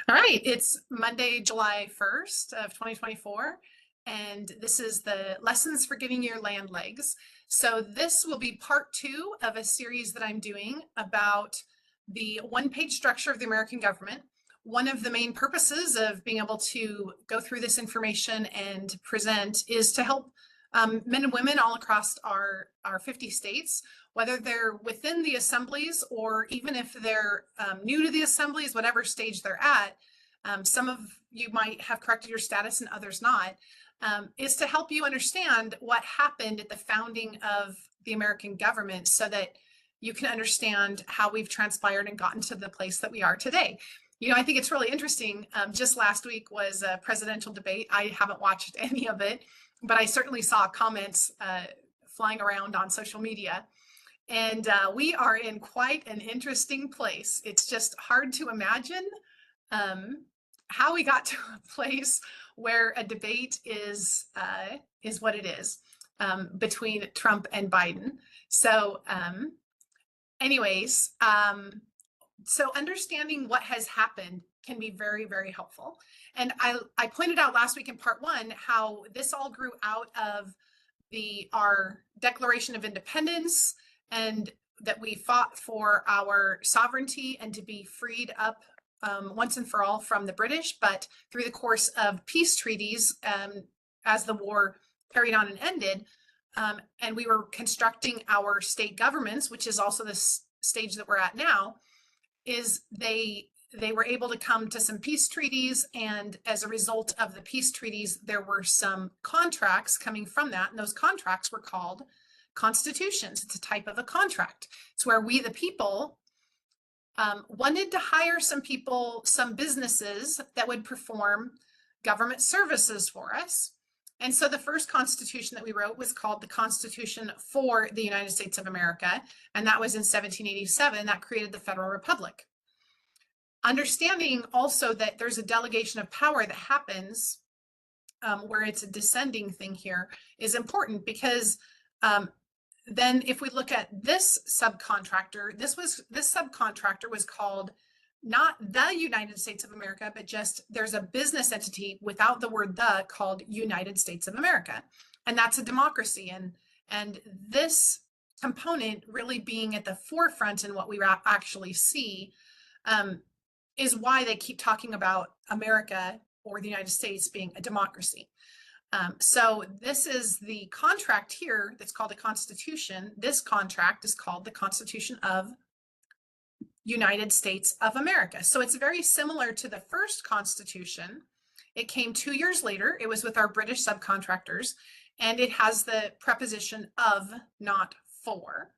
All right, it's Monday, July 1st of 2024, and this is the Lessons for Getting Your Land Legs. So this will be part 2 of a series that I'm doing about the one-page structure of the American government. One of the main purposes of being able to go through this information and present is to help men and women all across our 50 states, whether they're within the assemblies or even if they're new to the assemblies, whatever stage they're at. Some of you might have corrected your status and others not, is to help you understand what happened at the founding of the American government so that you can understand how we've transpired and gotten to the place that we are today. You know, I think it's really interesting. Just last week was a presidential debate. I haven't watched any of it, but I certainly saw comments flying around on social media. And we are in quite an interesting place. It's just hard to imagine how we got to a place where a debate is what it is between Trump and Biden. So anyways, so understanding what has happened can be very, very helpful. And I pointed out last week in part 1 how this all grew out of our Declaration of Independence, and that we fought for our sovereignty and to be freed up once and for all from the British. But through the course of peace treaties, as the war carried on and ended, and we were constructing our state governments, which is also the stage that we're at now, is they were able to come to some peace treaties, and as a result of the peace treaties, there were some contracts coming from that, and those contracts were called constitutions. It's a type of a contract. It's where we, the people, wanted to hire some people, some businesses that would perform government services for us. And so the first constitution that we wrote was called the Constitution for the United States of America, and that was in 1787. That created the Federal Republic. Understanding also that there's a delegation of power that happens where it's a descending thing here is important, because then if we look at this subcontractor, this subcontractor was called not the United States of America, but just there's a business entity without the word the called United States of America. And that's a democracy. And this component really being at the forefront in what we actually see is why they keep talking about America or the United States being a democracy. So this is the contract here that's called the Constitution. This contract is called the Constitution of United States of America. So it's very similar to the first Constitution. It came 2 years later. It was with our British subcontractors, and it has the preposition of, not for.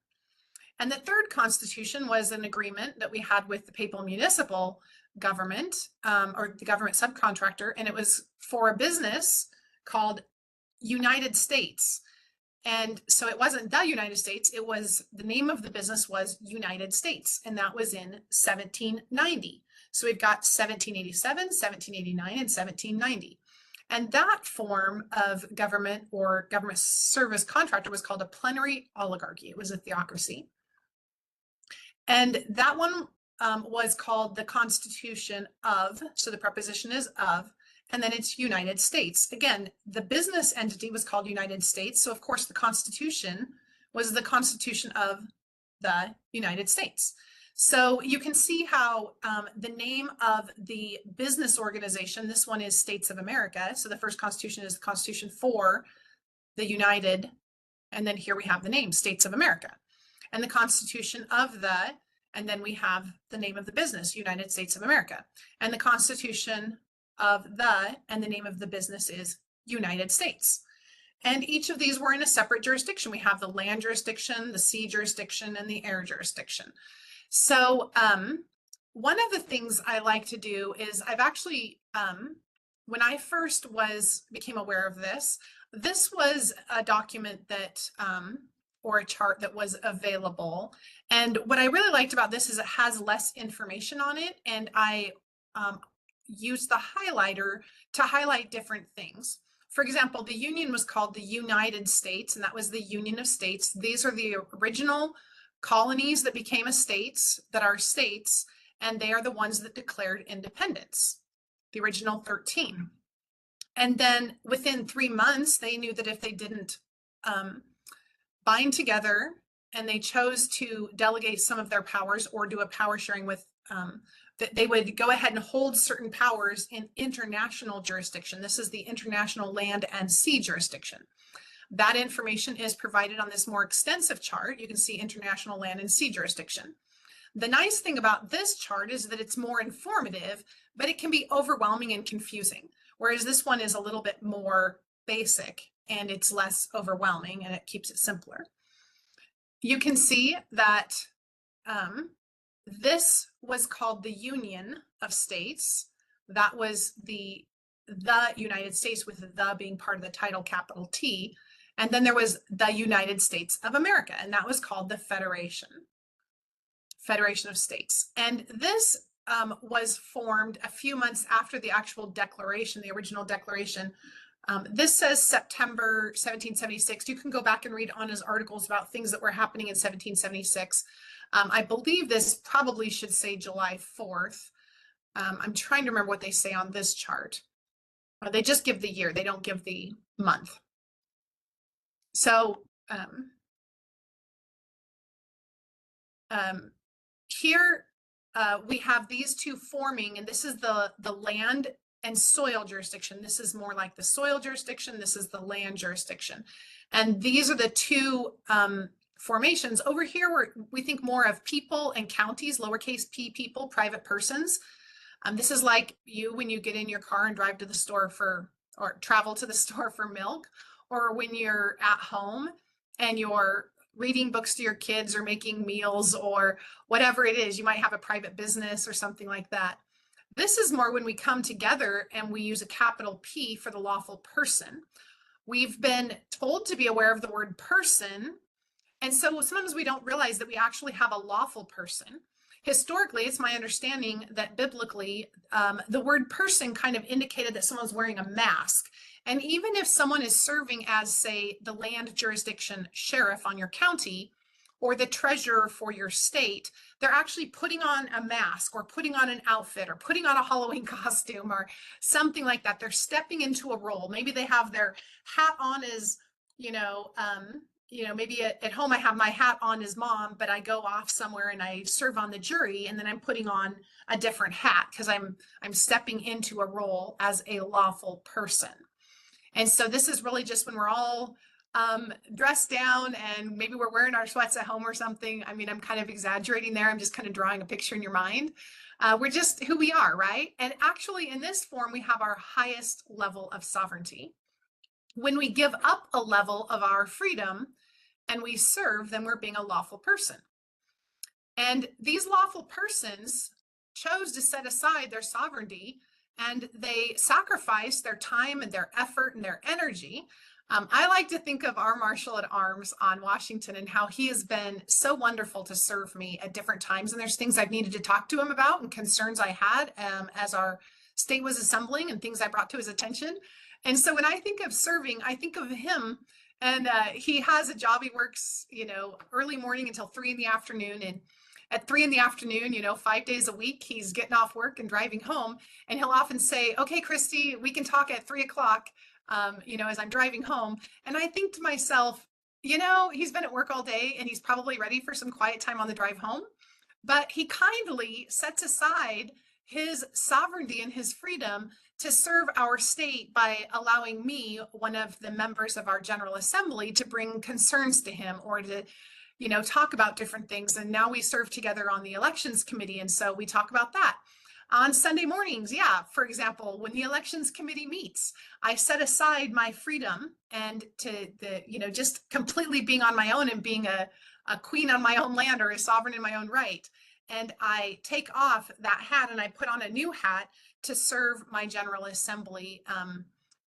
And the third Constitution was an agreement that we had with the papal municipal government, or the government subcontractor, and it was for a business called United States. And so it wasn't the United States, it was, the name of the business was United States, and that was in 1790. So we've got 1787, 1789, and 1790. And that form of government or government service contractor was called a plenary oligarchy. It was a theocracy. And that one was called the Constitution of, so the preposition is of, and then it's United States. Again, the business entity was called United States. So of course the Constitution was the Constitution of the United States. So you can see how the name of the business organization, this one is States of America. So the first Constitution is the Constitution for the United, and then here we have the name States of America. And the Constitution of the, and then we have the name of the business, United States of America. And the Constitution of the, and the name of the business is United States. And each of these were in a separate jurisdiction. We have the land jurisdiction, the sea jurisdiction, and the air jurisdiction. So one of the things I like to do is I've actually, when I first became aware of this, this was a document that, or a chart that was available. And what I really liked about this is it has less information on it. And I use the highlighter to highlight different things. For example, the Union was called the United States, and that was the Union of States. These are the original colonies that became states, that are states, and they are the ones that declared independence, the original 13. And then within 3 months, they knew that if they didn't bind together and they chose to delegate some of their powers or do a power sharing with, that they would go ahead and hold certain powers in international jurisdiction. This is the international land and sea jurisdiction. That information is provided on this more extensive chart. You can see international land and sea jurisdiction. The nice thing about this chart is that it's more informative, but it can be overwhelming and confusing. Whereas this one is a little bit more basic and it's less overwhelming and it keeps it simpler. You can see that this was called the Union of States. That was the United States, with the being part of the title, capital T. And then there was the United States of America, and that was called the Federation of States. And this was formed a few months after the actual declaration, the original declaration. This says September 1776. You can go back and read Anna's articles about things that were happening in 1776. I believe this probably should say July 4th. I'm trying to remember what they say on this chart. They just give the year, they don't give the month. So here we have these two forming, and this is the land and soil jurisdiction. This is more like the soil jurisdiction. This is the land jurisdiction. And these are the two formations. Over here, we think more of people and counties, lowercase p people, private persons. This is like you when you get in your car and drive to the store or travel to the store for milk, or when you're at home and you're reading books to your kids or making meals or whatever it is. You might have a private business or something like that. This is more when we come together and we use a capital P for the lawful person. We've been told to be aware of the word person. And so sometimes we don't realize that we actually have a lawful person. Historically, it's my understanding that biblically, the word person kind of indicated that someone's wearing a mask. And even if someone is serving as, say, the land jurisdiction sheriff on your county or the treasurer for your state, they're actually putting on a mask or putting on an outfit or putting on a Halloween costume or something like that. They're stepping into a role. Maybe they have their hat on as, maybe at home I have my hat on as mom, but I go off somewhere and I serve on the jury, and then I'm putting on a different hat because I'm stepping into a role as a lawful person. And so this is really just when we're all dressed down and maybe we're wearing our sweats at home or something. I mean, I'm kind of exaggerating there. I'm just kind of drawing a picture in your mind. We're just who we are, right? And actually in this form, we have our highest level of sovereignty. When we give up a level of our freedom and we serve, then we're being a lawful person. And these lawful persons chose to set aside their sovereignty, and they sacrifice their time and their effort and their energy. I like to think of our Marshal at Arms on Washington and how he has been so wonderful to serve me at different times. And there's things I've needed to talk to him about and concerns I had as our state was assembling and things I brought to his attention. And so when I think of serving, I think of him, and he has a job. He works, early morning until 3 in the afternoon. And at 3 in the afternoon, 5 days a week, he's getting off work and driving home. And he'll often say, okay, Christy, we can talk at 3 o'clock, as I'm driving home. And I think to myself, he's been at work all day and he's probably ready for some quiet time on the drive home. But he kindly sets aside his sovereignty and his freedom to serve our state by allowing me, one of the members of our General Assembly, to bring concerns to him or to talk about different things. And now we serve together on the elections committee. And so we talk about that on Sunday mornings. Yeah. For example, when the elections committee meets, I set aside my freedom and just completely being on my own and being a queen on my own land or a sovereign in my own right. And I take off that hat and I put on a new hat to serve my General Assembly,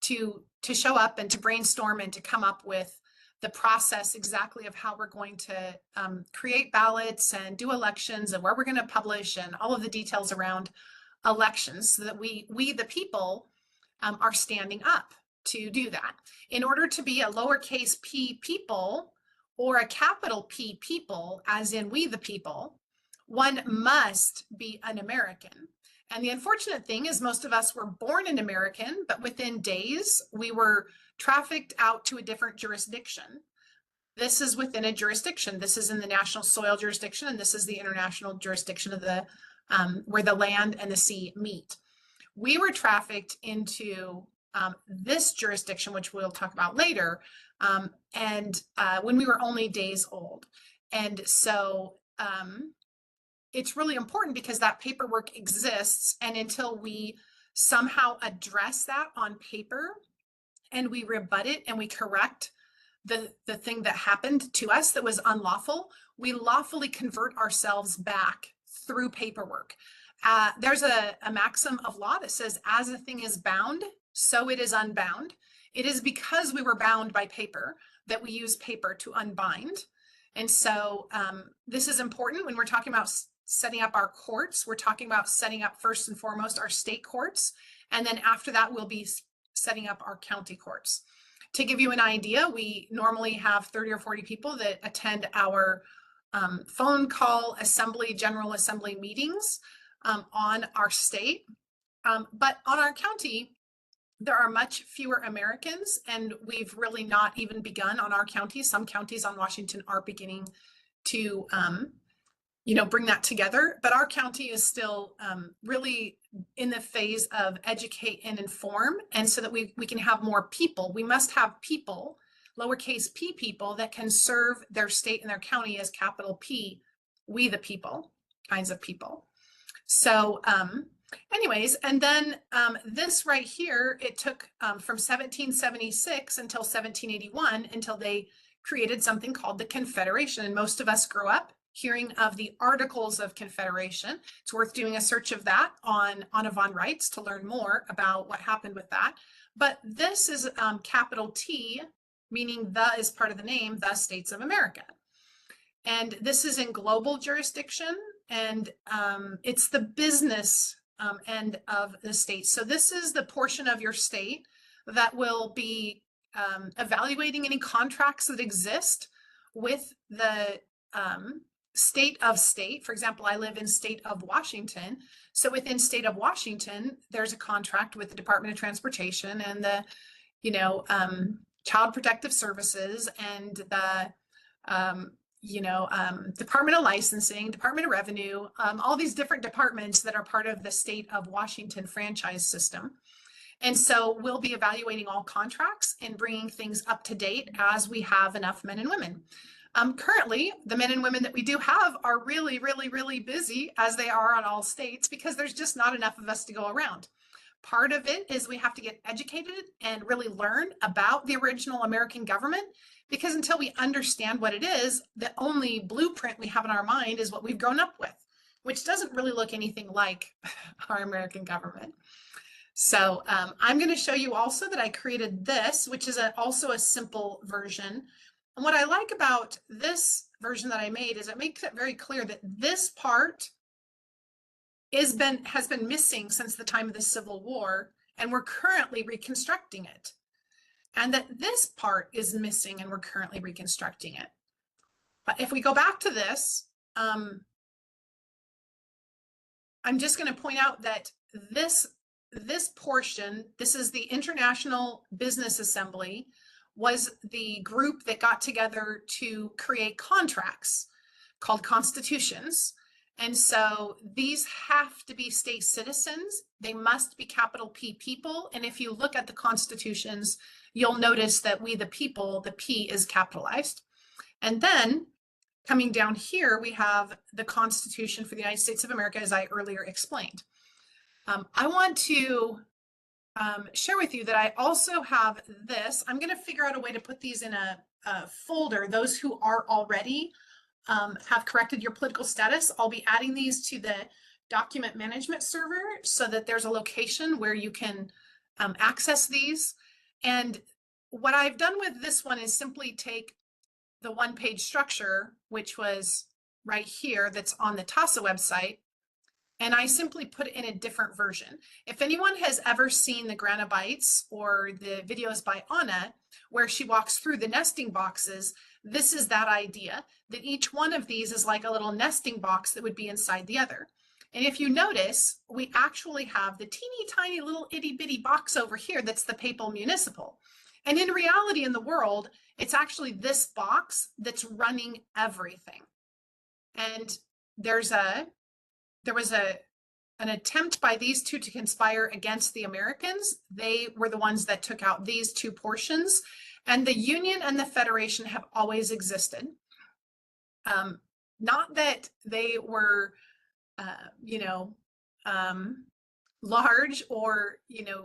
to show up and to brainstorm and to come up with the process exactly of how we're going to create ballots and do elections and where we're going to publish and all of the details around elections, so that we the people are standing up to do that. In order to be a lowercase p people or a capital P people, as in we the people, one must be an American. And the unfortunate thing is most of us were born an American, but within days we were trafficked out to a different jurisdiction. This is within a jurisdiction. This is in the national soil jurisdiction, and this is the international jurisdiction of the where the land and the sea meet. We were trafficked into this jurisdiction, which we'll talk about later, when we were only days old. And so it's really important because that paperwork exists, and until we somehow address that on paper and we rebut it and we correct the thing that happened to us that was unlawful, we lawfully convert ourselves back through paperwork. There's a maxim of law that says, as a thing is bound, so it is unbound. It is because we were bound by paper that we use paper to unbind. And so this is important when we're talking about setting up our courts. We're talking about setting up first and foremost our state courts. And then after that, we'll be setting up our county courts. To give you an idea, we normally have 30 or 40 people that attend our phone call assembly, general assembly meetings on our state. But on our county, there are much fewer Americans, and we've really not even begun on our county. Some counties on Washington are beginning to bring that together, but our county is still really in the phase of educate and inform. And so that we can have more people, we must have people, lowercase p people, that can serve their state and their county as capital P, we the people, kinds of people. So anyways, and then this right here, it took from 1776 until 1781 until they created something called the Confederation. And most of us grew up hearing of the Articles of Confederation. It's worth doing a search of that on Audubon Rights to learn more about what happened with that. But this is capital T, meaning the is part of the name, the States of America. And this is in global jurisdiction, and it's the business end of the state. So this is the portion of your state that will be evaluating any contracts that exist with the state of state. For example, I live in state of Washington. So within state of Washington, there's a contract with the Department of Transportation and the, Child Protective Services and the, Department of Licensing, Department of Revenue, all these different departments that are part of the state of Washington franchise system. And so we'll be evaluating all contracts and bringing things up to date as we have enough men and women. Currently, the men and women that we do have are really, really, really busy, as they are on all states, because there's just not enough of us to go around. Part of it is we have to get educated and really learn about the original American government, because until we understand what it is, the only blueprint we have in our mind is what we've grown up with, which doesn't really look anything like our American government. So I'm going to show you also that I created this, which is also a simple version. And what I like about this version that I made is it makes it very clear that this part has been missing since the time of the Civil War, and we're currently reconstructing it. And that this part is missing and we're currently reconstructing it. But if we go back to this, I'm just going to point out that this portion, this is the International Business Assembly, was the group that got together to create contracts called constitutions. And so these have to be state citizens. They must be capital P people. And if you look at the constitutions, you'll notice that we the people, the P is capitalized. And then coming down here, we have the Constitution for the United States of America, as I earlier explained. I want to share with you that I also have this. I'm going to figure out a way to put these in a folder. Those who are already have corrected your political status, I'll be adding these to the document management server so that there's a location where you can access these. And what I've done with this one is simply take the one-page structure, which was right here, that's on the TASA website, And I simply put it in a different version. If anyone has ever seen the Granabites or the videos by Anna, where she walks through the nesting boxes, this is that idea, that each one of these is like a little nesting box that would be inside the other. And if you notice, we actually have the teeny tiny little itty bitty box over here that's the papal municipal. And in reality, in the world, it's actually this box that's running everything. And there was an attempt by these two to conspire against the Americans. They were the ones that took out these two portions, and the Union and the Federation have always existed. Not that they were, large or,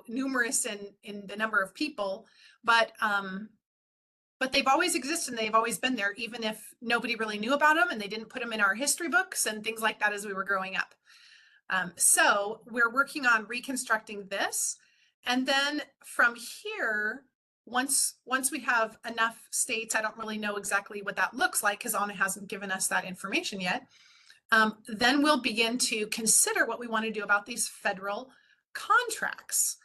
numerous in the number of people, but they've always existed and they've always been there, even if nobody really knew about them and they didn't put them in our history books and things like that as we were growing up. So we're working on reconstructing this. And then from here, once we have enough states, I don't really know exactly what that looks like because Anna hasn't given us that information yet. Then we'll begin to consider what we want to do about these federal contracts.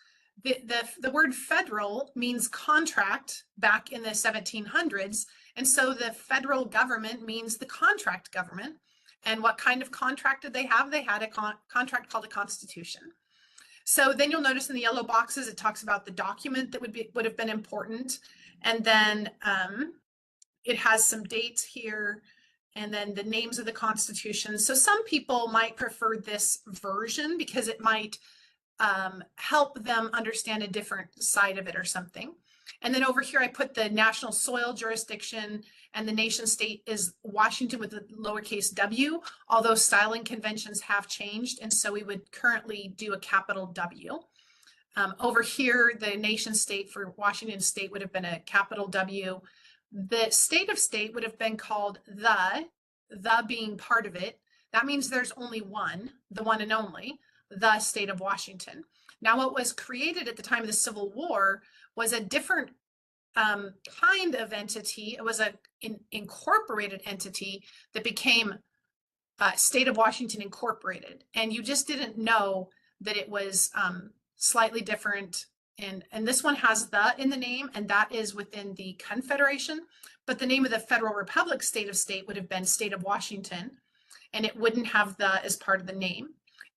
The word federal means contract back in the 1700s. And so the federal government means the contract government. And what kind of contract did they have? They had a contract called a constitution. So then you'll notice in the yellow boxes, it talks about the document that would have been important. And then it has some dates here and then the names of the constitution. So some people might prefer this version because it might help them understand a different side of it or something. And then over here, I put the national soil jurisdiction, and the nation state is Washington with the lowercase w, although styling conventions have changed. And so we would currently do a capital W. Over here, the nation state for Washington state would have been a capital W. The state of state would have been called the being part of it. That means there's only one, the one and only, the state of Washington. Now, what was created at the time of the Civil War was a different kind of entity. It was an incorporated entity that became State of Washington Incorporated. And you just didn't know that it was slightly different. And this one has the in the name, and that is within the Confederation. But the name of the Federal Republic state of state would have been State of Washington, and it wouldn't have the as part of the name.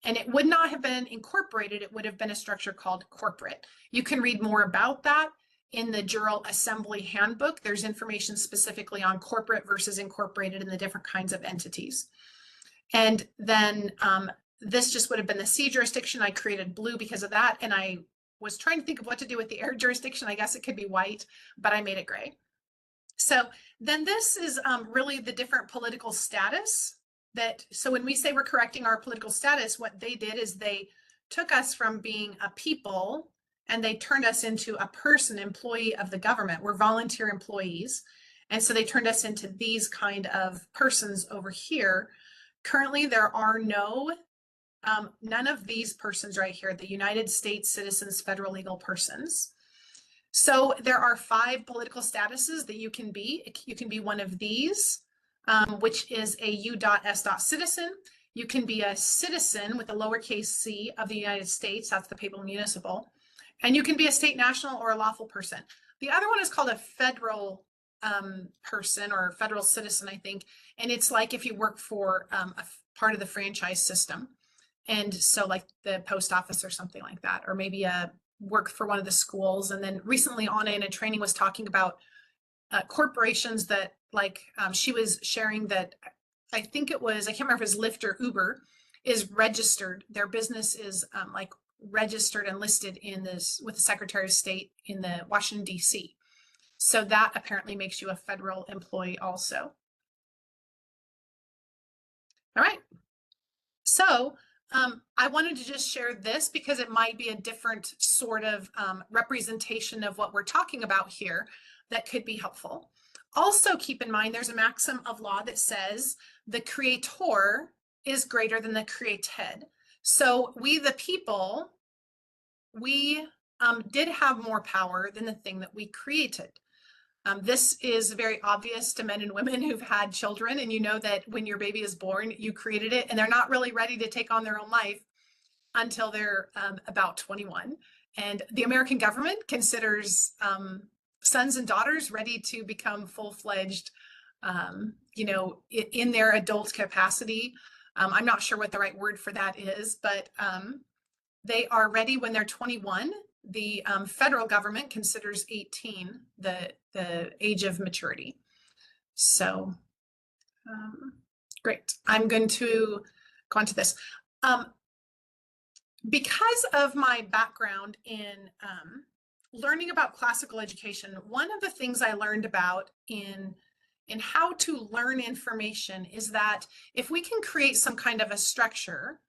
And it would not have been incorporated. It would have been a structure called corporate. You can read more about that in the General Assembly Handbook. There's information specifically on corporate versus incorporated and the different kinds of entities. And then this just would have been the sea jurisdiction. I created blue because of that. And I was trying to think of what to do with the air jurisdiction. I guess it could be white, but I made it gray. So then this is really the different political status. So when we say we're correcting our political status, what they did is they took us from being a people and they turned us into a person, employee of the government. We're volunteer employees. And so they turned us into these kind of persons over here. Currently, there are none of these persons right here, the United States citizens, federal legal persons. So there are 5 political statuses that you can be. You can be one of these, which is a U.S. citizen. You can be a citizen with a lowercase c of the United States. That's the papal municipal. And you can be a state national or a lawful person. The other one is called a federal person or federal citizen, I think. And it's like if you work for a part of the franchise system. And so like the post office or something like that, or maybe work for one of the schools. And then recently Anna in a training was talking about corporations that she was sharing that I think it was, I can't remember if it was Lyft or Uber, is registered. Their business is registered and listed in this with the Secretary of State in the Washington, D.C. So that apparently makes you a federal employee also. All right. So I wanted to just share this because it might be a different sort of representation of what we're talking about here that could be helpful. Also keep in mind, there's a maxim of law that says the creator is greater than the created. So we, the people, we did have more power than the thing that we created. This is very obvious to men and women who've had children, and you know that when your baby is born, you created it, and they're not really ready to take on their own life until they're about 21. And the American government considers sons and daughters ready to become full-fledged, in their adult capacity. I'm not sure what the right word for that is, but they are ready when they're 21. The federal government considers 18 the age of maturity. So great. I'm going to go on to this. Because of my background in learning about classical education, one of the things I learned about in how to learn information is that if we can create some kind of a structure,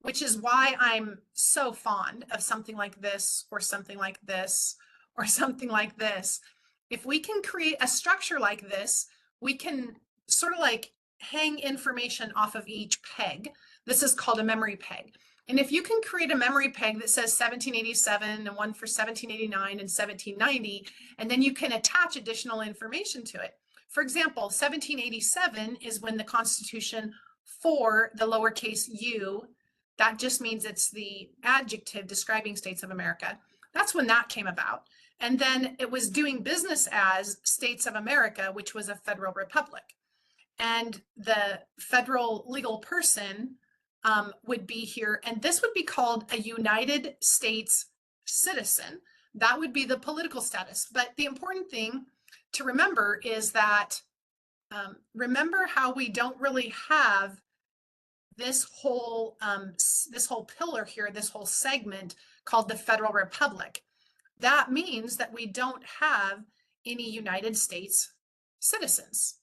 which is why I'm so fond of something like this or something like this or something like this. If we can create a structure like this, we can sort of like hang information off of each peg. This is called a memory peg. And if you can create a memory peg that says 1787 and one for 1789 and 1790, and then you can attach additional information to it. For example, 1787 is when the Constitution for the lowercase u, that just means it's the adjective describing states of America. That's when that came about. And then it was doing business as States of America, which was a federal republic. And the federal legal person would be here, and this would be called a United States citizen. That would be the political status. But the important thing to remember is that remember how we don't really have this whole pillar here, this whole segment called the Federal Republic. That means that we don't have any United States citizens.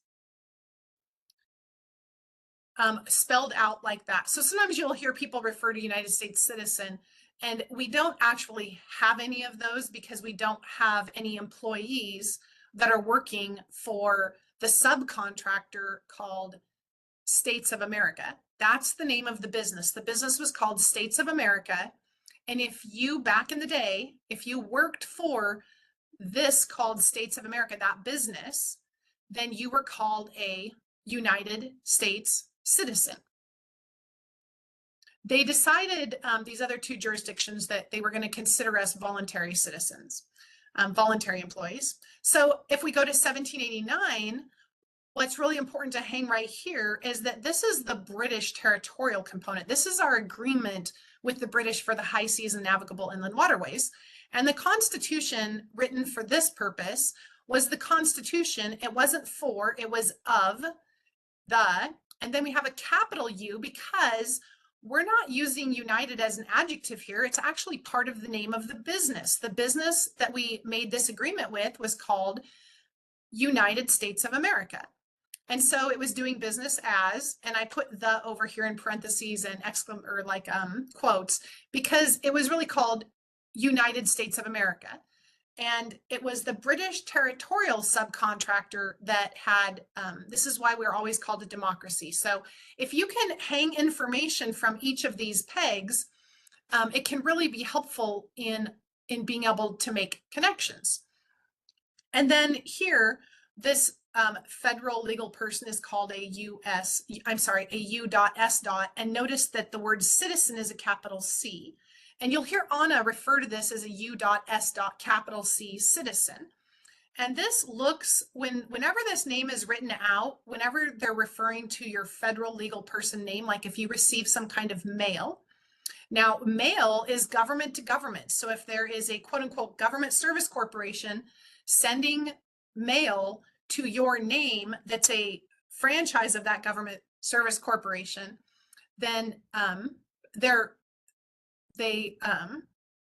Spelled out like that. So sometimes you'll hear people refer to United States citizen, and we don't actually have any of those because we don't have any employees that are working for the subcontractor called States of America. That's the name of the business. The business was called States of America. And if you, back in the day, if you worked for this called States of America, that business, then you were called a United States citizen. They decided, these other two jurisdictions, that they were going to consider us voluntary citizens, voluntary employees. So if we go to 1789, what's really important to hang right here is that this is the British territorial component. This is our agreement with the British for the high seas and navigable inland waterways. And the Constitution written for this purpose was the Constitution. It wasn't for, it was of the, and then we have a capital U because we're not using United as an adjective here. It's actually part of the name of the business. The business that we made this agreement with was called United States of America. And so it was doing business as, and I put the over here in parentheses and quotes, because it was really called United States of America. And it was the British territorial subcontractor that had, this is why we're always called a democracy. So if you can hang information from each of these pegs, it can really be helpful in being able to make connections. And then here, this federal legal person is called a U.S., a U.S. And notice that the word citizen is a capital C. And you'll hear Anna refer to this as a U.S. capital C citizen. And this looks, whenever this name is written out, whenever they're referring to your federal legal person name, like if you receive some kind of mail. Now, mail is government to government. So if there is a quote unquote government service corporation sending mail to your name that's a franchise of that government service corporation, then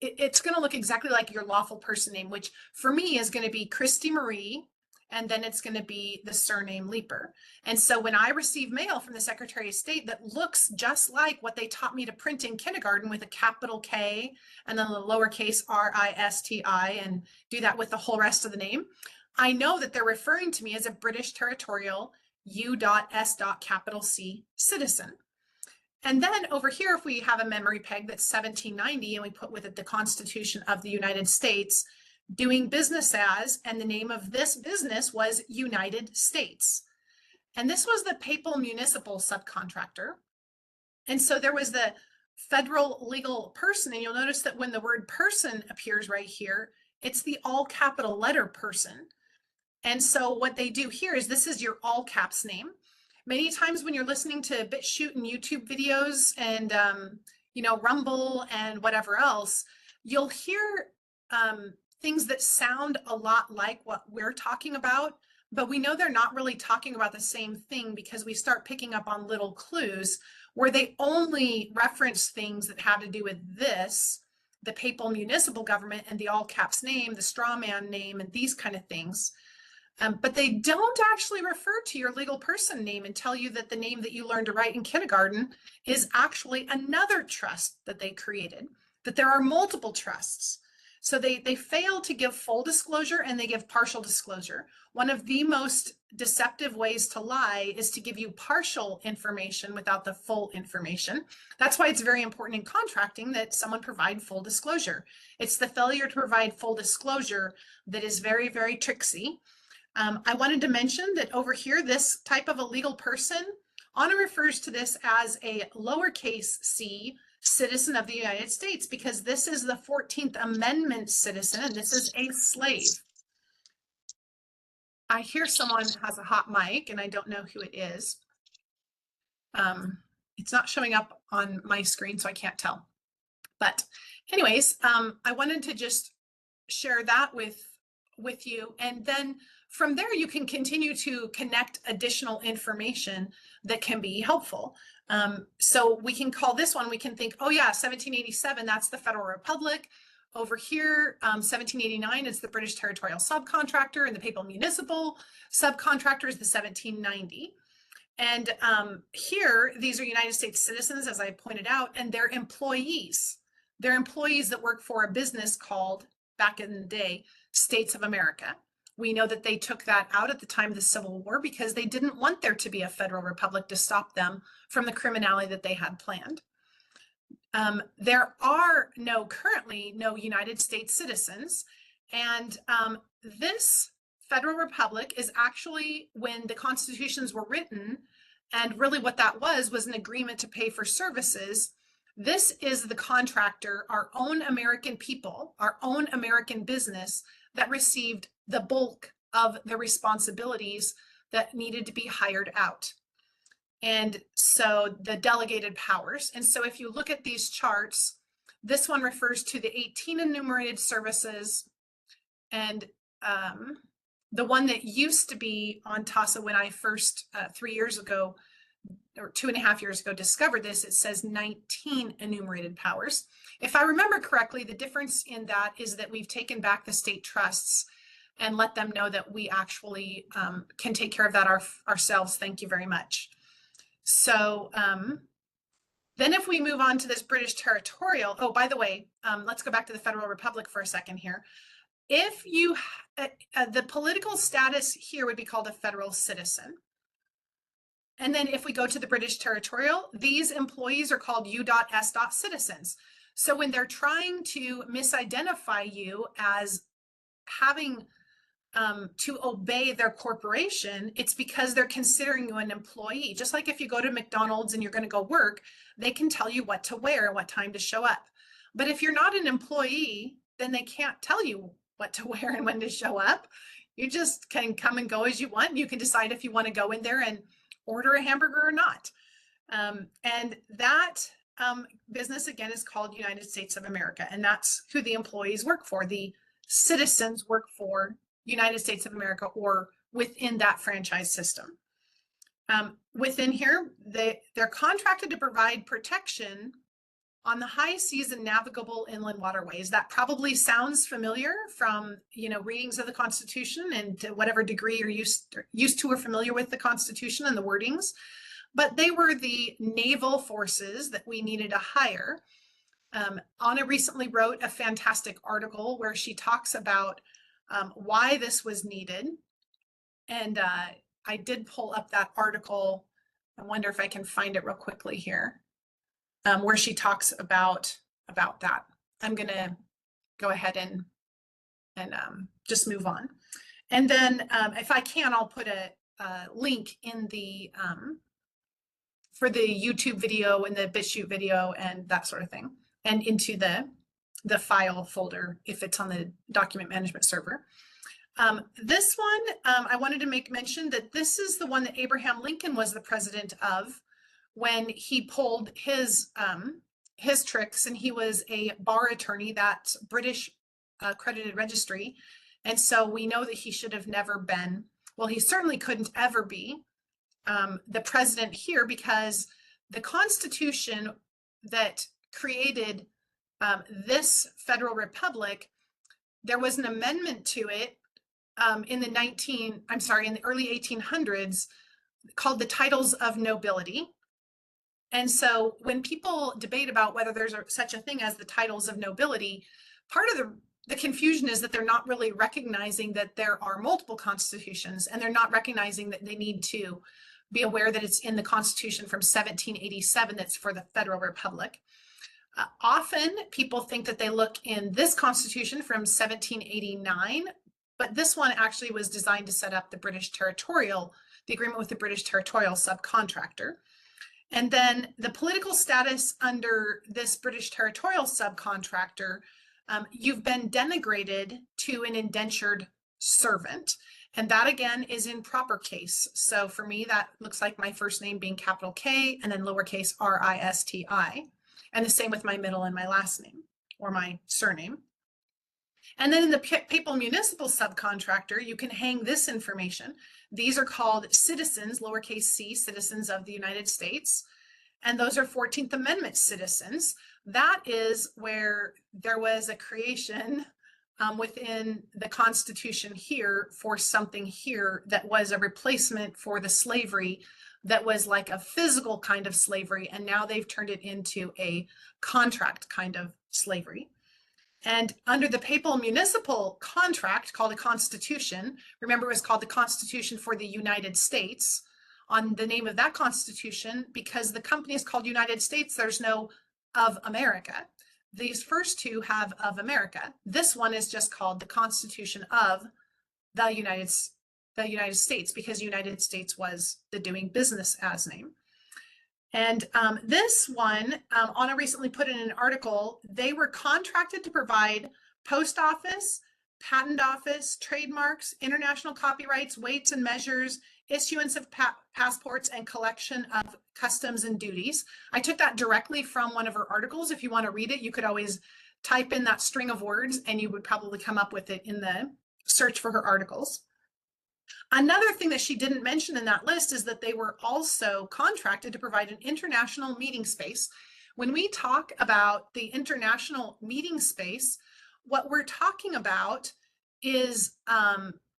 it's going to look exactly like your lawful person name, which for me is going to be Christy Marie, and then it's going to be the surname Leeper. And so when I receive mail from the Secretary of State that looks just like what they taught me to print in kindergarten with a capital K and then the lowercase R-I-S-T-I and do that with the whole rest of the name, I know that they're referring to me as a British territorial U.S. capital C citizen. And then over here, if we have a memory peg that's 1790 and we put with it the Constitution of the United States, doing business as, and the name of this business was United States. And this was the papal municipal subcontractor. And so there was the federal legal person. And you'll notice that when the word person appears right here, it's the all capital letter person. And so what they do here is this is your all caps name. Many times when you're listening to BitChute and YouTube videos and, Rumble and whatever else, you'll hear things that sound a lot like what we're talking about, but we know they're not really talking about the same thing because we start picking up on little clues where they only reference things that have to do with this, the papal municipal government and the all caps name, the straw man name, and these kind of things. But they don't actually refer to your legal person name and tell you that the name that you learned to write in kindergarten is actually another trust that they created, that there are multiple trusts. So they fail to give full disclosure and they give partial disclosure. One of the most deceptive ways to lie is to give you partial information without the full information. That's why it's very important in contracting that someone provide full disclosure. It's the failure to provide full disclosure that is very, very tricksy. I wanted to mention that over here, this type of a legal person, Anna refers to this as a lowercase c citizen of the United States because this is the 14th Amendment citizen and this is a slave. I hear someone has a hot mic and I don't know who it is. It's not showing up on my screen, so I can't tell. But anyways, I wanted to just share that with you. And then from there, you can continue to connect additional information that can be helpful. So we can call this one, we can think, oh yeah, 1787, that's the Federal Republic. Over here, 1789 is the British territorial subcontractor, and the papal municipal subcontractor is the 1790. And here, these are United States citizens, as I pointed out, and they're employees. They're employees that work for a business called, back in the day, States of America. We know that they took that out at the time of the Civil War because they didn't want there to be a federal republic to stop them from the criminality that they had planned. There are currently no United States citizens, and this federal republic is actually when the constitutions were written, and really what that was an agreement to pay for services. This is the contractor, our own American people, our own American business that received the bulk of the responsibilities that needed to be hired out. And so the delegated powers. And so if you look at these charts, this one refers to the 18 enumerated services. And the one that used to be on TASA when I first 3 years ago, or 2.5 years ago, discovered this, it says 19 enumerated powers. If I remember correctly, the difference in that is that we've taken back the state trusts and let them know that we actually can take care of that ourselves. Thank you very much. So then if we move on to this British territorial, oh, by the way, let's go back to the Federal Republic for a second here. If you, the political status here would be called a federal citizen. And then if we go to the British territorial, these employees are called U.S. citizens. So when they're trying to misidentify you as having to obey their corporation, it's because they're considering you an employee. Just like if you go to McDonald's and you're going to go work, they can tell you what to wear and what time to show up. But if you're not an employee, then they can't tell you what to wear and when to show up. You just can come and go as you want. You can decide if you want to go in there and order a hamburger or not. And that business, again, is called United States of America. And that's who the employees work for. The citizens work for United States of America or within that franchise system. Within here, they're contracted to provide protection on the high seas and navigable inland waterways. That probably sounds familiar from, readings of the Constitution and to whatever degree you're used to or familiar with the Constitution and the wordings. But they were the naval forces that we needed to hire. Anna recently wrote a fantastic article where she talks about why this was needed. And I did pull up that article. I wonder if I can find it real quickly here. Where she talks about that. I'm going to go ahead and just move on. And then if I can, I'll put a link in the for the YouTube video and the BitChute video and that sort of thing, and into the file folder if it's on the document management server. This one, I wanted to make mention that this is the one that Abraham Lincoln was the president of when he pulled his tricks, and he was a bar attorney, that British accredited registry. And so we know that he should have never been, well, he certainly couldn't ever be the president here, because the Constitution that created this federal republic, there was an amendment to it in the early 1800s called the Titles of Nobility. And so when people debate about whether there's such a thing as the Titles of Nobility, part of the confusion is that they're not really recognizing that there are multiple constitutions, and they're not recognizing that they need to be aware that it's in the Constitution from 1787 that's for the Federal Republic. Often people think that they look in this Constitution from 1789, but this one actually was designed to set up the agreement with the British territorial subcontractor. And then the political status under this British territorial subcontractor, you've been denigrated to an indentured servant. And that again is in proper case. So for me, that looks like my first name being capital K and then lowercase R-I-S-T-I. And the same with my middle and my last name, or my surname. And then in the papal municipal subcontractor, you can hang this information. These are called citizens, lowercase c, citizens of the United States. And those are 14th Amendment citizens. That is where there was a creation within the Constitution here for something here that was a replacement for the slavery that was like a physical kind of slavery, and now they've turned it into a contract kind of slavery. And under the papal municipal contract called a constitution, remember it was called the Constitution for the United States, on the name of that constitution, because the company is called United States, there's no of America. These first two have of America. This one is just called the Constitution of the United States, because United States was the doing business as name. And this one, Anna recently put in an article, they were contracted to provide post office, patent office, trademarks, international copyrights, weights and measures, issuance of passports, and collection of customs and duties. I took that directly from one of her articles. If you want to read it, you could always type in that string of words and you would probably come up with it in the search for her articles. Another thing that she didn't mention in that list is that they were also contracted to provide an international meeting space. When we talk about the international meeting space, what we're talking about is,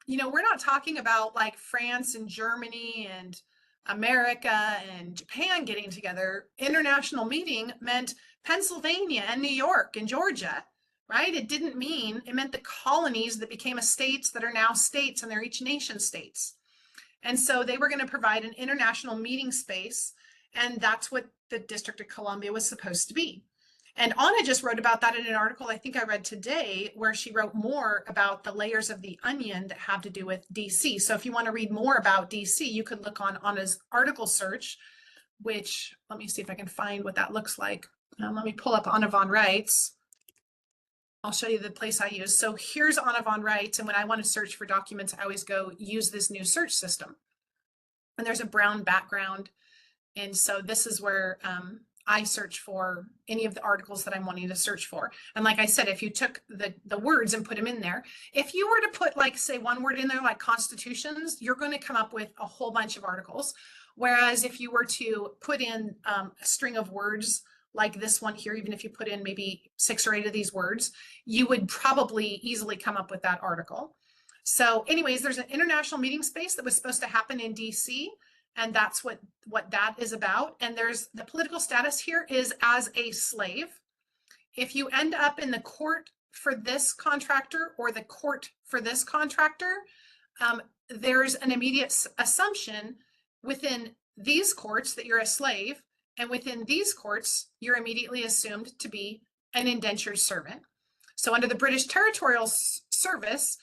we're not talking about like France and Germany and America and Japan getting together. International meeting meant Pennsylvania and New York and Georgia, right? It meant the colonies that became states that are now states, and they're each nation states. And so they were going to provide an international meeting space, and that's what the District of Columbia was supposed to be. And Anna just wrote about that in an article I think I read today, where she wrote more about the layers of the onion that have to do with DC. So if you want to read more about DC, you could look on Anna's article search, which, let me see if I can find what that looks like. Let me pull up Anna von Reitz. I'll show you the place I use. So here's Anna von Reitz, and when I want to search for documents, I always go use this new search system. And there's a brown background. And so this is where I search for any of the articles that I'm wanting to search for. And like I said, if you took the words and put them in there, if you were to put like, say, one word in there, like constitutions, you're going to come up with a whole bunch of articles. Whereas if you were to put in a string of words like this one here, even if you put in maybe 6 or 8 of these words, you would probably easily come up with that article. So anyways, there's an international meeting space that was supposed to happen in DC, and that's what that is about. And there's the political status here is as a slave. If you end up in the court for this contractor or the court for this contractor, there's an immediate assumption within these courts that you're a slave, and within these courts, you're immediately assumed to be an indentured servant. So under the British Territorial Service,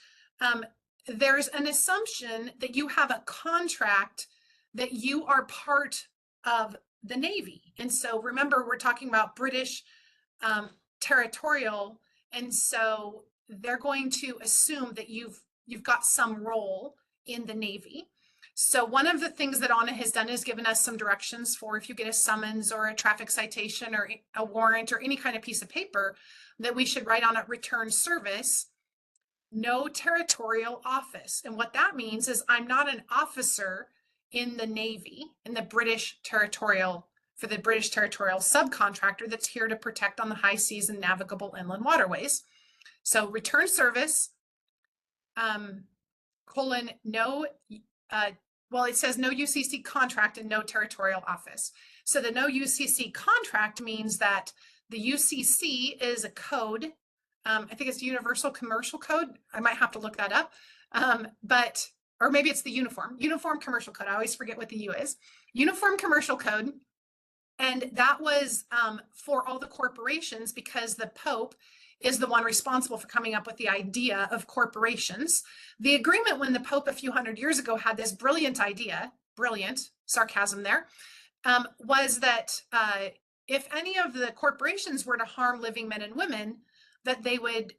there's an assumption that you have a contract that you are part of the Navy. And so remember, we're talking about British territorial, and so they're going to assume that you've got some role in the Navy. So one of the things that Anna has done is given us some directions for if you get a summons or a traffic citation or a warrant or any kind of piece of paper, that we should write on it return service, no territorial office. And what that means is I'm not an officer in the Navy, in the British territorial, for the British territorial subcontractor that's here to protect on the high seas and navigable inland waterways. So return service, colon, no, well, it says no UCC contract and no territorial office. So the no UCC contract means that the UCC is a code. I think it's Universal Commercial Code. I might have to look that up. Or maybe it's the Uniform Commercial Code. I always forget what the U is. Uniform Commercial Code. And that was for all the corporations, because the Pope is the one responsible for coming up with the idea of corporations. The agreement when the Pope a few hundred years ago had this brilliant idea, brilliant, sarcasm there, was that if any of the corporations were to harm living men and women, that they would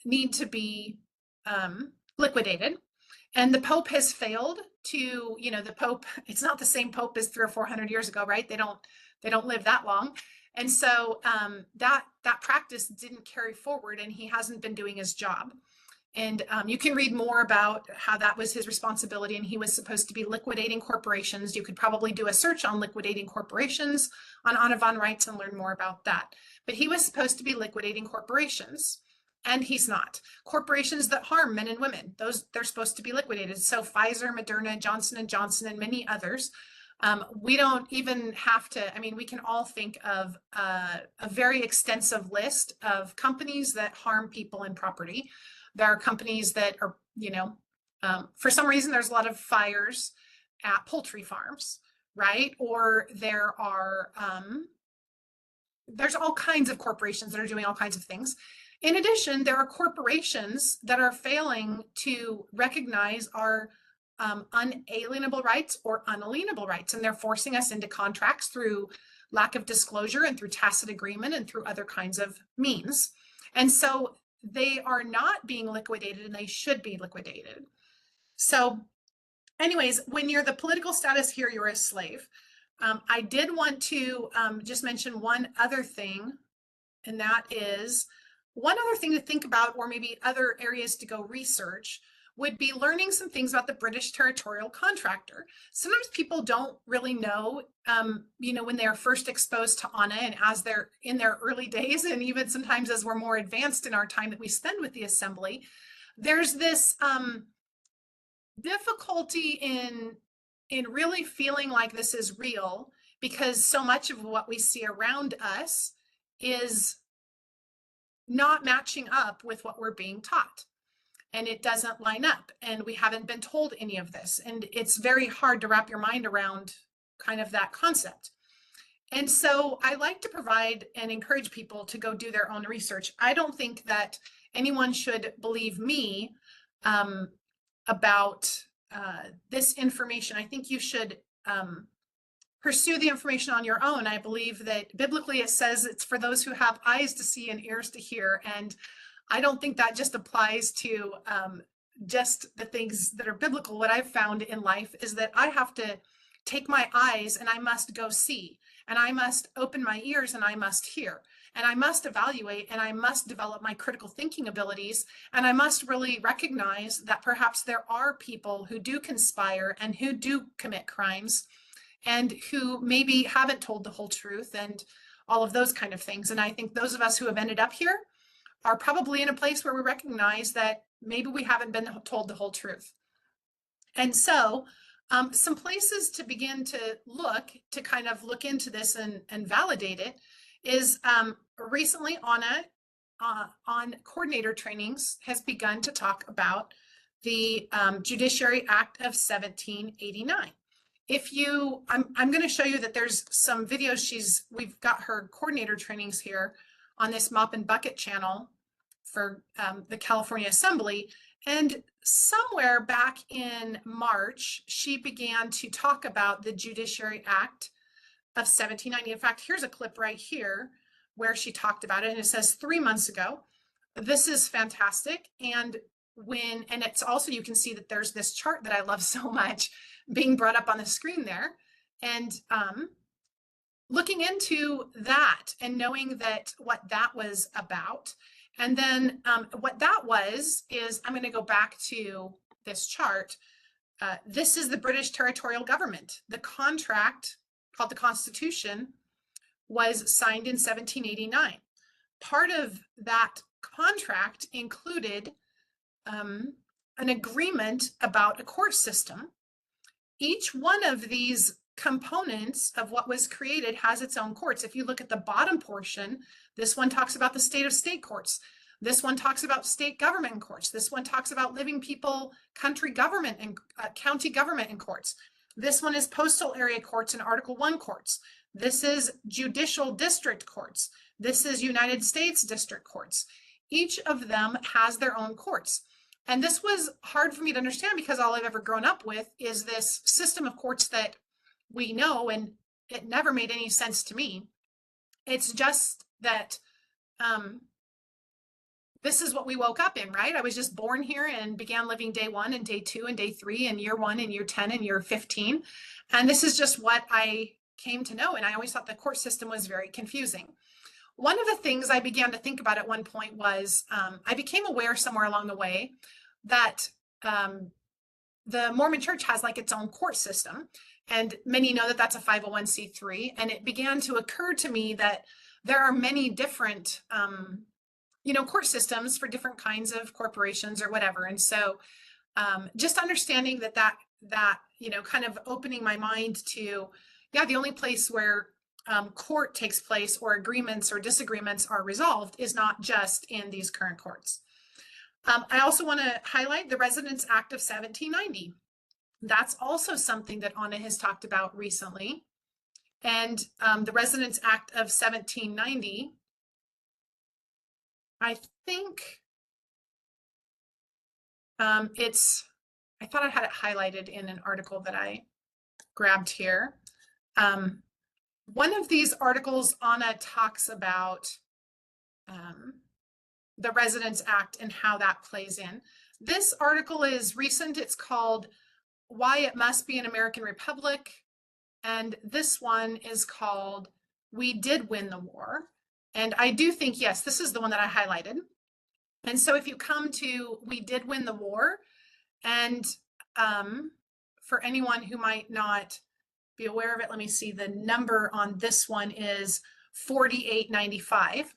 need to be liquidated. And the Pope has failed to, the Pope, it's not the same Pope as 300 or 400 years ago, right? They don't live that long. And so that practice didn't carry forward, and he hasn't been doing his job. And you can read more about how that was his responsibility, and he was supposed to be liquidating corporations. You could probably do a search on liquidating corporations on Anna von Reitz and learn more about that. But he was supposed to be liquidating corporations, and he's not. Corporations that harm men and women, they're supposed to be liquidated. So Pfizer, Moderna, Johnson & Johnson, and many others. We don't even have to, we can all think of a very extensive list of companies that harm people and property. There are companies that are, for some reason, there's a lot of fires at poultry farms, right? Or there are, there's all kinds of corporations that are doing all kinds of things. In addition, there are corporations that are failing to recognize our unalienable rights or unalienable rights, and they're forcing us into contracts through lack of disclosure and through tacit agreement and through other kinds of means. And so they are not being liquidated, and they should be liquidated. So anyways, when you're the political status here, you're a slave. I did want to just mention one other thing, and that is one other thing to think about, or maybe other areas to go research, would be learning some things about the British territorial contractor. Sometimes people don't really know, when they're first exposed to ANA, and as they're in their early days, and even sometimes as we're more advanced in our time that we spend with the assembly, there's this difficulty in really feeling like this is real, because so much of what we see around us is not matching up with what we're being taught. And it doesn't line up, and we haven't been told any of this. And it's very hard to wrap your mind around kind of that concept. And so I like to provide and encourage people to go do their own research. I don't think that anyone should believe me about this information. I think you should pursue the information on your own. I believe that biblically it says it's for those who have eyes to see and ears to hear. And I don't think that just applies to just the things that are biblical. What I've found in life is that I have to take my eyes and I must go see, and I must open my ears and I must hear, and I must evaluate, and I must develop my critical thinking abilities, and I must really recognize that perhaps there are people who do conspire and who do commit crimes and who maybe haven't told the whole truth and all of those kind of things. And I think those of us who have ended up here are probably in a place where we recognize that maybe we haven't been told the whole truth. And so some places to begin to kind of look into this and validate it is recently on coordinator trainings has begun to talk about the Judiciary Act of 1789. I'm going to show you that there's some videos we've got her coordinator trainings here on this Mop and Bucket channel. for the California Assembly. And somewhere back in March, she began to talk about the Judiciary Act of 1790. In fact, here's a clip right here where she talked about it, and it says 3 months ago. This is fantastic. And it's also, you can see that there's this chart that I love so much being brought up on the screen there. And looking into that and knowing that what that was about. And then what that was is, I'm going to go back to this chart. This is the British territorial government. The contract, called the Constitution, was signed in 1789. Part of that contract included an agreement about a court system. Each one of these components of what was created has its own courts. If you look at the bottom portion, this one talks about the state of state courts. This one talks about state government courts. This one talks about living people, country government and county government and courts. This one is postal area courts and Article 1 courts. This is judicial district courts. This is United States district courts. Each of them has their own courts. And this was hard for me to understand because all I've ever grown up with is this system of courts that we know, and it never made any sense to me. It's just that this is what we woke up in, right? I was just born here and began living day 1 and day 2 and day 3 and year 1 and year 10 and year 15. And this is just what I came to know. And I always thought the court system was very confusing. One of the things I began to think about at one point was I became aware somewhere along the way that the Mormon Church has like its own court system. And many know that that's a 501c3. And it began to occur to me that there are many different court systems for different kinds of corporations or whatever. And so just understanding that kind of opening my mind to, the only place where court takes place or agreements or disagreements are resolved is not just in these current courts. I also want to highlight the Residence Act of 1790. That's also something that Anna has talked about recently. And the Residence Act of 1790, I think I thought I had it highlighted in an article that I grabbed here. One of these articles, Anna talks about the Residence Act and how that plays in. This article is recent. It's called Why It Must Be an American Republic. And this one is called We Did Win the War. And I do think, yes, this is the one that I highlighted. And so if you come to We Did Win the War, and for anyone who might not be aware of it, let me see, the number on this one is 4895.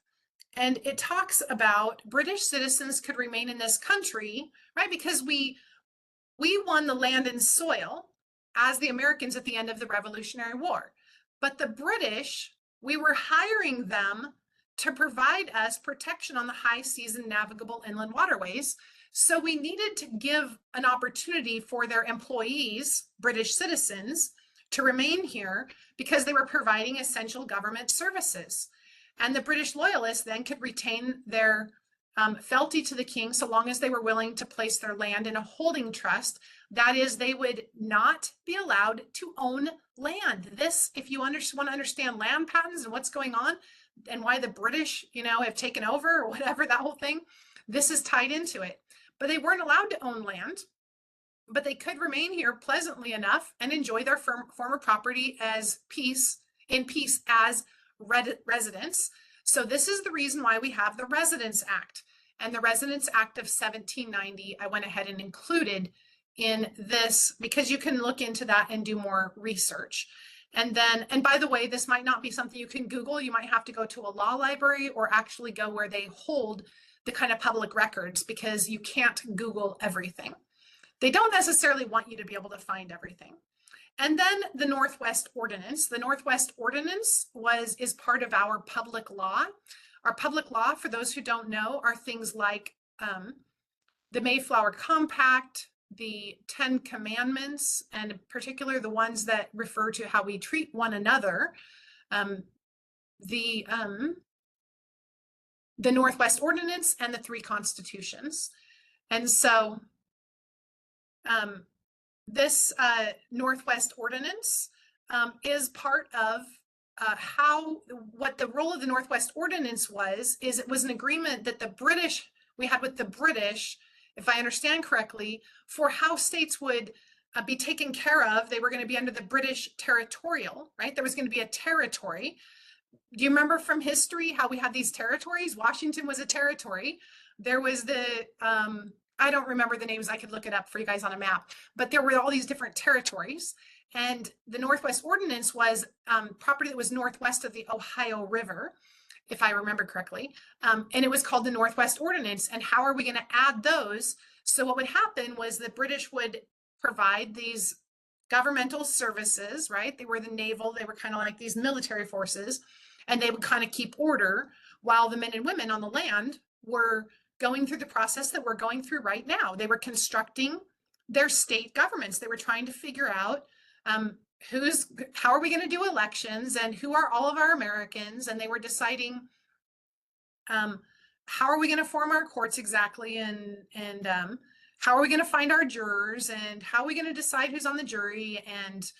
And it talks about British citizens could remain in this country, right? Because we won the land and soil as the Americans at the end of the Revolutionary War. But the British, we were hiring them to provide us protection on the high seas and navigable inland waterways. So we needed to give an opportunity for their employees, British citizens, to remain here because they were providing essential government services. And the British loyalists then could retain their fealty to the king so long as they were willing to place their land in a holding trust. That is, they would not be allowed to own land. This, if you want to understand land patents and what's going on and why the British, have taken over or whatever, that whole thing, this is tied into it. But they weren't allowed to own land, but they could remain here pleasantly enough and enjoy their former property in peace as residents. So this is the reason why we have the Residence Act. And the Residence Act of 1790, I went ahead and included in this because you can look into that and do more research. And by the way, this might not be something you can Google. You might have to go to a law library or actually go where they hold the kind of public records, because you can't Google everything. They don't necessarily want you to be able to find everything. And then the Northwest Ordinance. The Northwest Ordinance is part of our public law. Our public law, for those who don't know, are things like the Mayflower Compact, the 10 Commandments, and in particular the ones that refer to how we treat one another. The the Northwest Ordinance and the 3 constitutions. And so this Northwest Ordinance is part of what the role of the Northwest Ordinance was, is it was an agreement that we had with the British, if I understand correctly, for how states would be taken care of. They were going to be under the British territorial, right? There was going to be a territory. Do you remember from history how we had these territories? Washington was a territory. There was the, I don't remember the names. I could look it up for you guys on a map, but there were all these different territories. And the Northwest Ordinance was property that was northwest of the Ohio River, if I remember correctly. And it was called the Northwest Ordinance. And how are we going to add those? So what would happen was the British would provide these governmental services, right? They were the naval, they were kind of like these military forces, and they would kind of keep order while the men and women on the land were going through the process that we're going through right now. They were constructing their state governments. They were trying to figure out how are we going to do elections and who are all of our Americans, and they were deciding how are we going to form our courts exactly, and how are we going to find our jurors, and how are we going to decide who's on the jury, and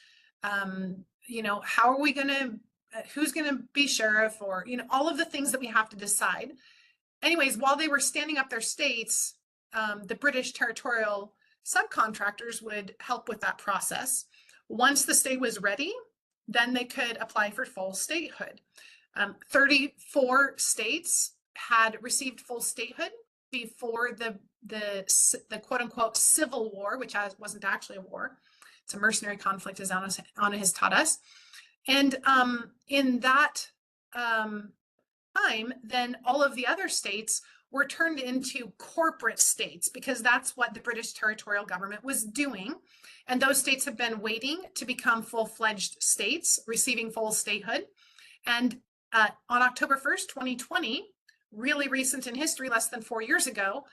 you know, how are we going to who's going to be sheriff, or you know, all of the things that we have to decide. Anyways, while they were standing up their states, the British territorial subcontractors would help with that process. Once the state was ready, then they could apply for full statehood. 34 states had received full statehood before the quote unquote Civil War, which wasn't actually a war. It's a mercenary conflict, as Anna has taught us. And in that time, then all of the other states were turned into corporate states, because that's what the British territorial government was doing. And those states have been waiting to become full-fledged states, receiving full statehood. And on October 1st, 2020, really recent in history, less than 4 years ago,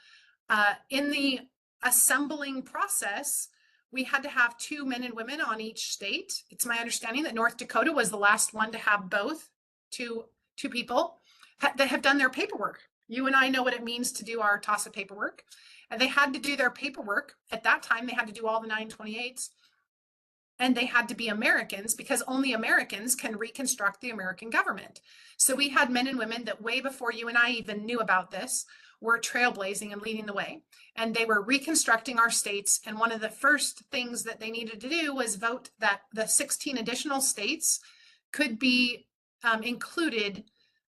in the assembling process, we had to have 2 men and women on each state. It's my understanding that North Dakota was the last one to have both, two people that have done their paperwork. You and I know what it means to do our TASA paperwork. And they had to do their paperwork. At that time, they had to do all the 928s. And they had to be Americans, because only Americans can reconstruct the American government. So we had men and women that way before you and I even knew about this were trailblazing and leading the way. And they were reconstructing our states. And one of the first things that they needed to do was vote that the 16 additional states could be included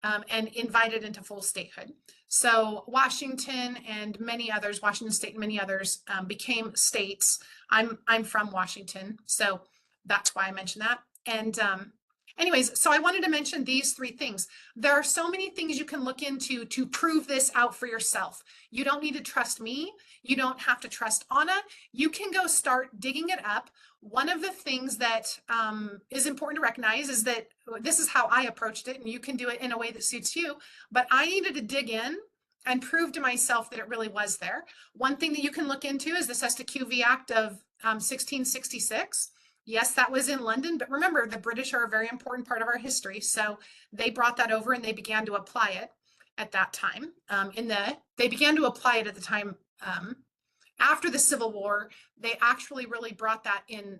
and invited into full statehood. So Washington and many others, Washington State and many others became states. I'm from Washington, so that's why I mentioned that. And anyways, so I wanted to mention these 3 things. There are so many things you can look into to prove this out for yourself. You don't need to trust me. You don't have to trust Anna. You can go start digging it up. One of the things that is important to recognize is that this is how I approached it, and you can do it in a way that suits you. But I needed to dig in and prove to myself that it really was there. One thing that you can look into is the Cesta QV Act of 1666. Yes, that was in London, but remember, the British are a very important part of our history. So they brought that over and they began to apply it at that time. They began to apply it at the time after the Civil War. They actually really brought that in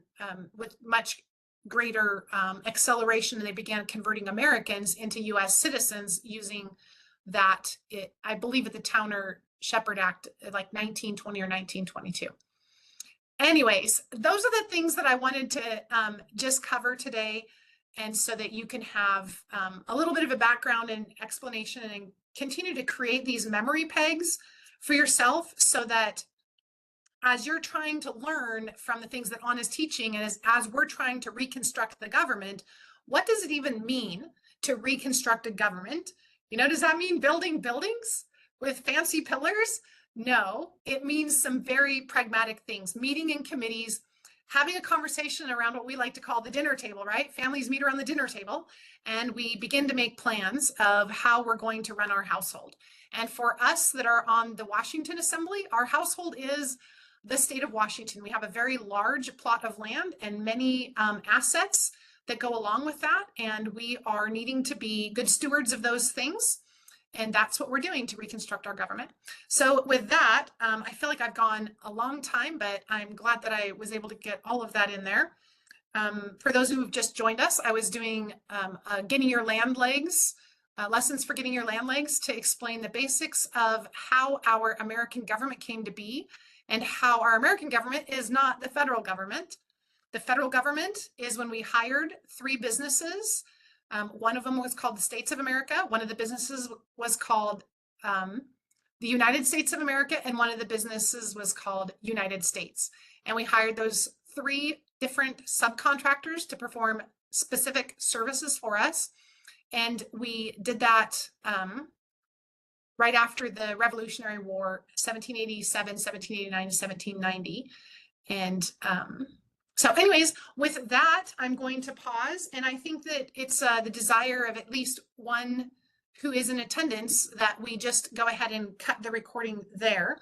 with much greater acceleration, and they began converting Americans into US citizens using that, I believe at the Towner-Shepard Act, like 1920 or 1922. Anyways, those are the things that I wanted to just cover today, and so that you can have a little bit of a background and explanation, and continue to create these memory pegs for yourself, so that as you're trying to learn from the things that Anna's teaching, and as we're trying to reconstruct the government, what does it even mean to reconstruct a government? You know, does that mean building buildings with fancy pillars? No, it means some very pragmatic things, meeting in committees, having a conversation around what we like to call the dinner table, right? Families meet around the dinner table, and we begin to make plans of how we're going to run our household. And for us that are on the Washington Assembly, our household is the state of Washington. We have a very large plot of land and many assets that go along with that. And we are needing to be good stewards of those things. And that's what we're doing to reconstruct our government. So with that, I feel like I've gone a long time, but I'm glad that I was able to get all of that in there. For those who have just joined us, I was doing getting your land legs, lessons for getting your land legs, to explain the basics of how our American government came to be and how our American government is not the federal government. The federal government is when we hired 3 businesses. One of them was called the States of America. One of the businesses was called the United States of America, and one of the businesses was called United States. And we hired those 3 different subcontractors to perform specific services for us. And we did that right after the Revolutionary War, 1787, 1789 to 1790. And so anyways, with that, I'm going to pause. And I think that it's the desire of at least one who is in attendance that we just go ahead and cut the recording there.